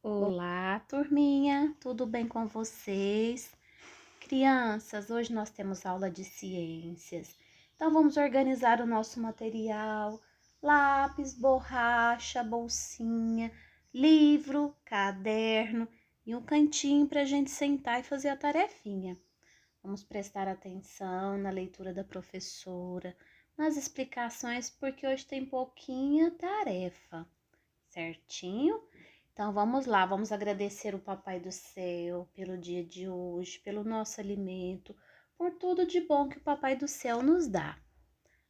Olá, turminha, tudo bem com vocês? Crianças, hoje nós temos aula de ciências, então vamos organizar o nosso material: lápis, borracha, bolsinha, livro, caderno e um cantinho para a gente sentar e fazer a tarefinha. Vamos prestar atenção na leitura da professora, nas explicações, porque hoje tem pouquinha tarefa, certinho? Então, vamos lá, vamos agradecer o Papai do Céu pelo dia de hoje, pelo nosso alimento, por tudo de bom que o Papai do Céu nos dá.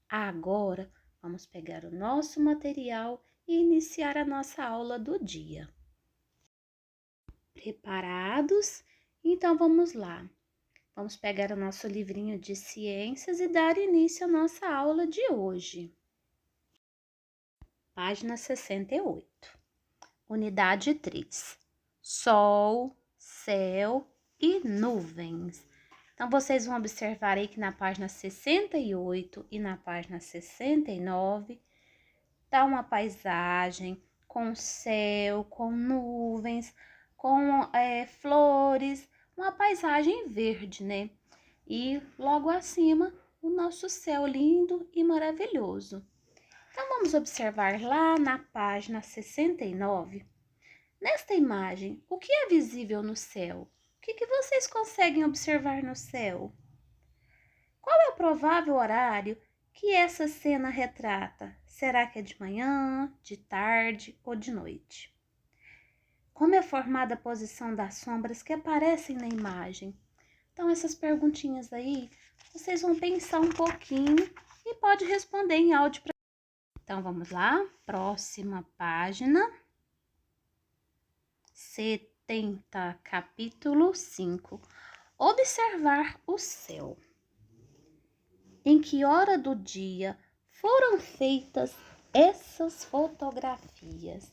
Agora, vamos pegar o nosso material e iniciar a nossa aula do dia. Preparados? Então, vamos lá. Vamos pegar o nosso livrinho de ciências e dar início à nossa aula de hoje. Página 68. Unidade 3, sol, céu e nuvens. Então, vocês vão observar aí que na página 68 e na página 69, tá uma paisagem com céu, com nuvens, com flores, uma paisagem verde, né? E logo acima, o nosso céu lindo e maravilhoso. Então, vamos observar lá na página 69. Nesta imagem, o que é visível no céu? O que vocês conseguem observar no céu? Qual é o provável horário que essa cena retrata? Será que é de manhã, de tarde ou de noite? Como é formada a posição das sombras que aparecem na imagem? Então, essas perguntinhas aí, vocês vão pensar um pouquinho e pode responder em áudio. Então, vamos lá, próxima página, 70, capítulo 5, observar o céu. Em que hora do dia foram feitas essas fotografias?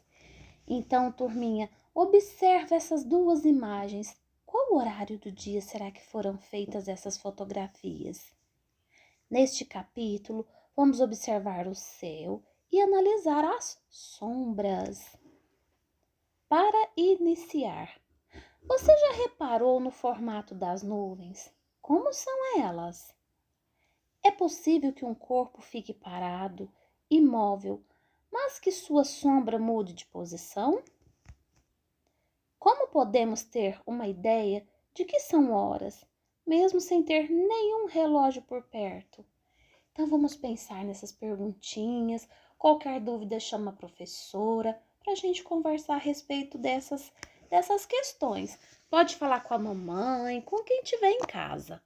Então, turminha, observa essas duas imagens. Qual horário do dia será que foram feitas essas fotografias? Neste capítulo, vamos observar o céu e analisar as sombras. Para iniciar, você já reparou no formato das nuvens? Como são elas? É possível que um corpo fique parado, imóvel, mas que sua sombra mude de posição? Como podemos ter uma ideia de que são horas, mesmo sem ter nenhum relógio por perto? Então, vamos pensar nessas perguntinhas. Qualquer dúvida, chama a professora para a gente conversar a respeito dessas questões. Pode falar com a mamãe, com quem tiver em casa.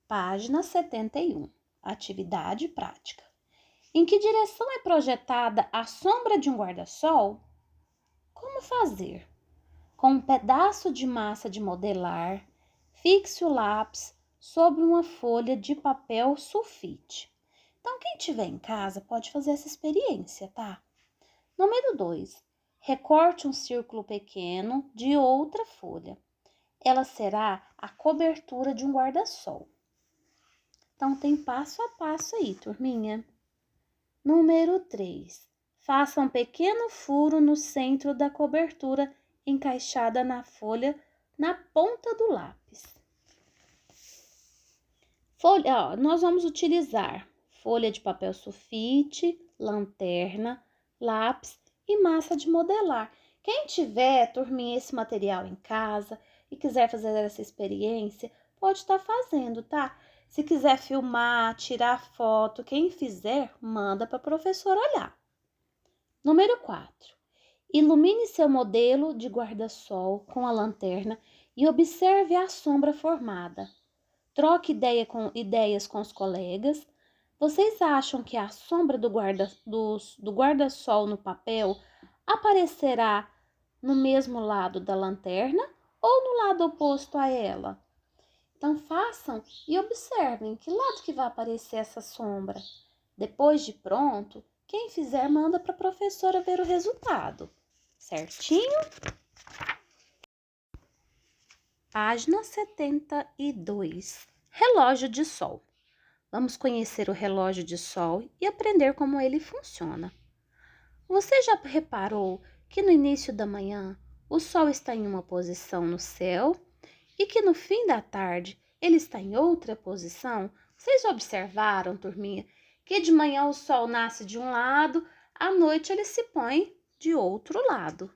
Página 71. Atividade prática. Em que direção é projetada a sombra de um guarda-sol? Como fazer? Com um pedaço de massa de modelar, fixe o lápis sobre uma folha de papel sulfite. Então, quem tiver em casa pode fazer essa experiência, tá? Número 2. Recorte um círculo pequeno de outra folha. Ela será a cobertura de um guarda-sol. Então, tem passo a passo aí, turminha. Número 3. Faça um pequeno furo no centro da cobertura encaixada na folha na ponta do lápis. Nós vamos utilizar folha de papel sulfite, lanterna, lápis e massa de modelar. Quem tiver, turminha, esse material em casa e quiser fazer essa experiência, pode estar fazendo, tá? Se quiser filmar, tirar foto, quem fizer, manda para a professora olhar. Número 4. Ilumine seu modelo de guarda-sol com a lanterna e observe a sombra formada. Troque ideias com os colegas. Vocês acham que a sombra do guarda-sol no papel aparecerá no mesmo lado da lanterna ou no lado oposto a ela? Então façam e observem que lado que vai aparecer essa sombra. Depois de pronto, quem fizer manda para a professora ver o resultado. Certinho? Página 72. Relógio de sol. Vamos conhecer o relógio de sol e aprender como ele funciona. Você já reparou que no início da manhã o sol está em uma posição no céu e que no fim da tarde ele está em outra posição? Vocês observaram, turminha, que de manhã o sol nasce de um lado, à noite ele se põe de outro lado.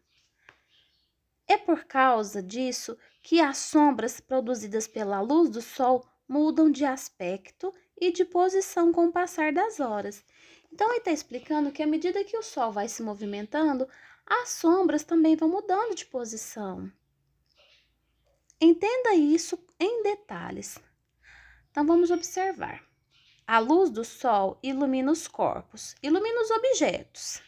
É por causa disso que as sombras produzidas pela luz do sol mudam de aspecto e de posição com o passar das horas. Então, ele está explicando que à medida que o sol vai se movimentando, as sombras também vão mudando de posição. Entenda isso em detalhes. Então, vamos observar. A luz do sol ilumina os corpos, ilumina os objetos.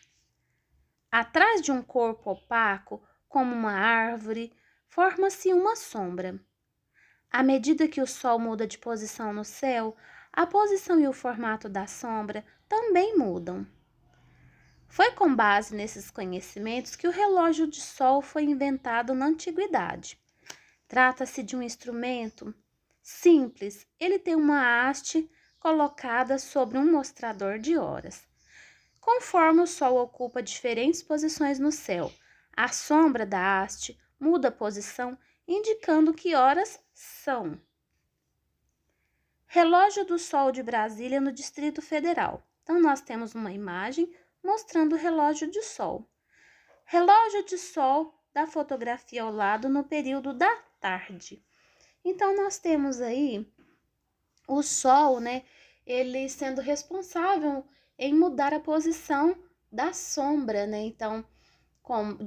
Atrás de um corpo opaco, como uma árvore, forma-se uma sombra. À medida que o sol muda de posição no céu, a posição e o formato da sombra também mudam. Foi com base nesses conhecimentos que o relógio de sol foi inventado na antiguidade. Trata-se de um instrumento simples, ele tem uma haste colocada sobre um mostrador de horas. Conforme o sol ocupa diferentes posições no céu, a sombra da haste muda a posição, indicando que horas são. Relógio do Sol de Brasília, no Distrito Federal. Então, nós temos uma imagem mostrando o relógio de sol. Relógio de sol da fotografia ao lado no período da tarde. Então, nós temos aí o sol, né? Ele sendo responsável em mudar a posição da sombra, né? Então,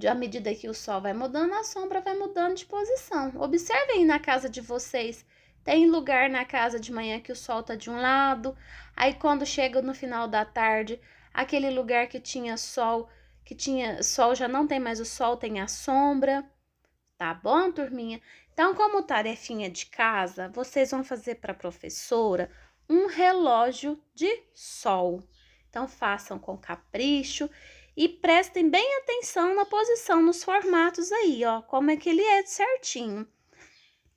à medida que o sol vai mudando, a sombra vai mudando de posição. Observem na casa de vocês, tem lugar na casa de manhã que o sol tá de um lado, aí quando chega no final da tarde, aquele lugar que tinha sol já não tem mais o sol, tem a sombra. Tá bom, turminha? Então, como tarefinha de casa, vocês vão fazer para a professora um relógio de sol. Então, façam com capricho e prestem bem atenção na posição, nos formatos aí, ó, como é que ele é certinho.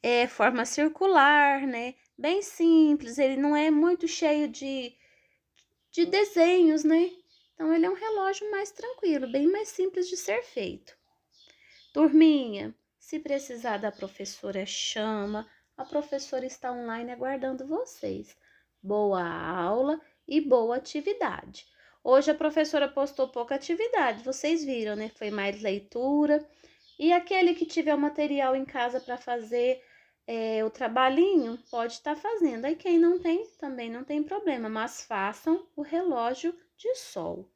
É forma circular, né? Bem simples, ele não é muito cheio de desenhos, né? Então, ele é um relógio mais tranquilo, bem mais simples de ser feito. Turminha, se precisar da professora, chama. A professora está online aguardando vocês. Boa aula e boa atividade. Hoje a professora postou pouca atividade, vocês viram, né? Foi mais leitura. E aquele que tiver o material em casa para fazer o trabalhinho, pode estar fazendo. Aí quem não tem, também não tem problema, mas façam o relógio de sol.